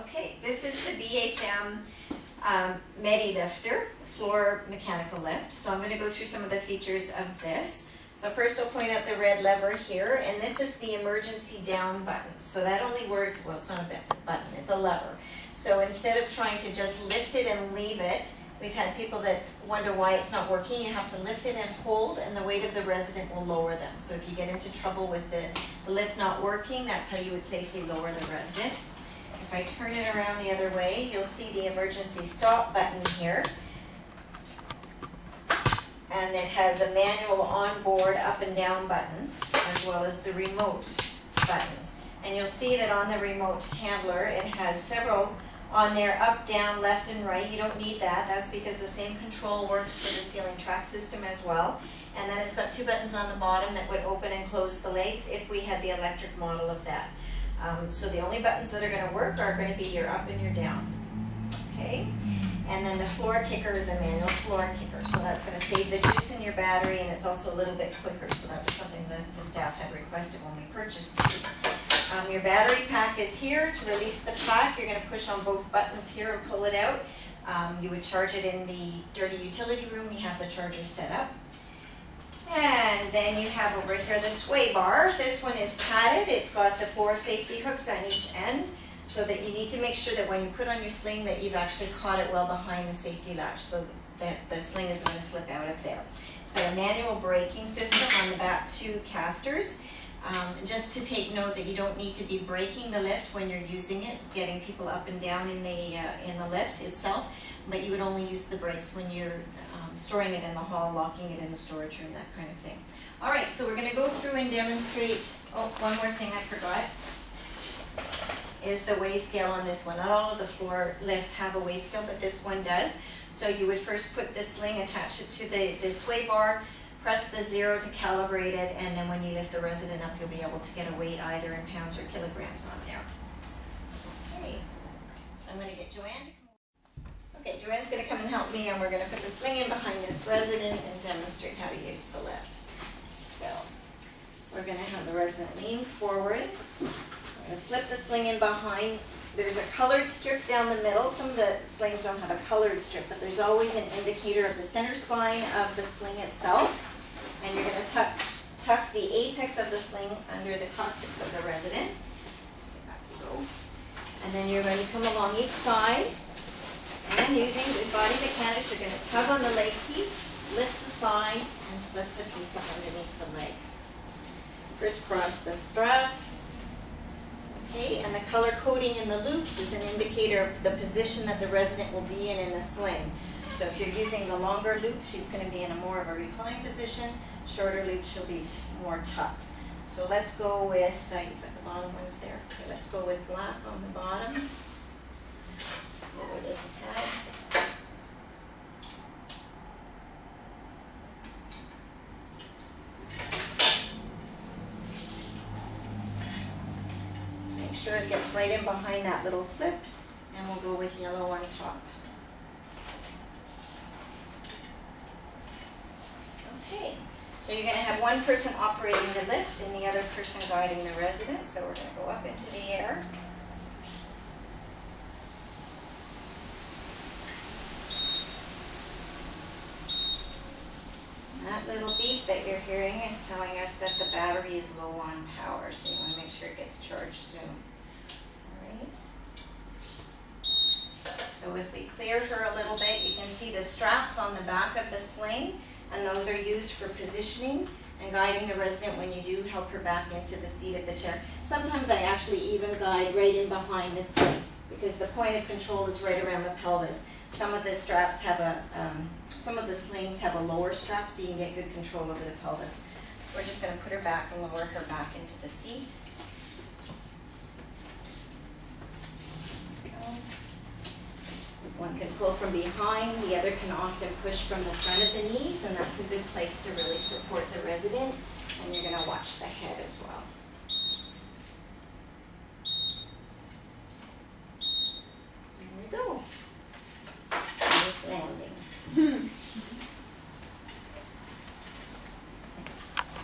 Okay, this is the BHM Medi lifter, floor mechanical lift. So I'm going to go through some of the features of this. So first I'll point out the red lever here, and this is the emergency down button. So that only works, well, it's not a button, it's a lever. So instead of trying to just lift it and leave it, we've had people that wonder why it's not working. You have to lift it and hold, and the weight of the resident will lower them. So if you get into trouble with the lift not working, that's how you would safely lower the resident. If I turn it around the other way, you'll see the emergency stop button here. And it has a manual onboard up and down buttons, as well as the remote buttons. And you'll see that on the remote handler, it has several on there, up, down, left, and right. You don't need that. That's because the same control works for the ceiling track system as well. And then it's got two buttons on the bottom that would open and close the legs if we had the electric model of that. So the only buttons that are going to work are going to be your up and your down. Okay? And then the floor kicker is a manual floor kicker. So that's going to save the juice in your battery, and it's also a little bit quicker. So that was something that the staff had requested when we purchased these. Your battery pack is here. To release the pack, you're going to push on both buttons here and pull it out. You would charge it in the dirty utility room. We have the charger set up. And then you have over here the sway bar. This one is padded. It's got the 4 safety hooks on each end, so that you need to make sure that when you put on your sling that you've actually caught it well behind the safety latch, so that the sling isn't going to slip out of there. It's got a manual braking system on the back 2 casters. Just to take note that you don't need to be braking the lift when you're using it, getting people up and down in the lift itself, but you would only use the brakes when you're storing it in the hall, locking it in the storage room, that kind of thing. All right, so we're going to go through and demonstrate. Oh, one more thing I forgot is the weigh scale on this one. Not all of the floor lifts have a weigh scale, but this one does. So you would first put this sling, attach it to the sway bar, press the 0 to calibrate it, and then when you lift the resident up, you'll be able to get a weight either in pounds or kilograms on there. Okay, so I'm going to get Joanne to come. Okay, Joanne's going to come and help me, and we're going to put the sling in behind this resident and demonstrate how to use the lift. So we're going to have the resident lean forward. We're going to slip the sling in behind. There's a colored strip down the middle. Some of the slings don't have a colored strip, but there's always an indicator of the center spine of the sling itself. And you're going to tuck the apex of the sling under the coccyx of the resident. Back you go. And then you're going to come along each side. And using good body mechanics, you're going to tug on the leg piece, lift the thigh, and slip the piece up underneath the leg. Crisscross the straps. Okay, and the color coding in the loops is an indicator of the position that the resident will be in the sling. So if you're using the longer loops, she's going to be in a more of a reclined position. Shorter loops, she'll be more tucked. So let's go with, you've got the bottom ones there. Okay, let's go with black on the bottom. Let's lower this a tad. Make sure it gets right in behind that little clip, and we'll go with yellow on top. Okay, so you're going to have one person operating the lift and the other person guiding the resident. So we're going to go up into the air. That little beep that you're hearing is telling us that the battery is low on power, so you want to make sure it gets charged soon. All right. So if we clear her a little bit, you can see the straps on the back of the sling, and those are used for positioning and guiding the resident when you do help her back into the seat of the chair. Sometimes I actually even guide right in behind the sling, because the point of control is right around the pelvis. Some of the straps have some of the slings have a lower strap, so you can get good control over the pelvis. So we're just going to put her back and lower her back into the seat. One can pull from behind, the other can often push from the front of the knees, and that's a good place to really support the resident. And you're going to watch the head as well.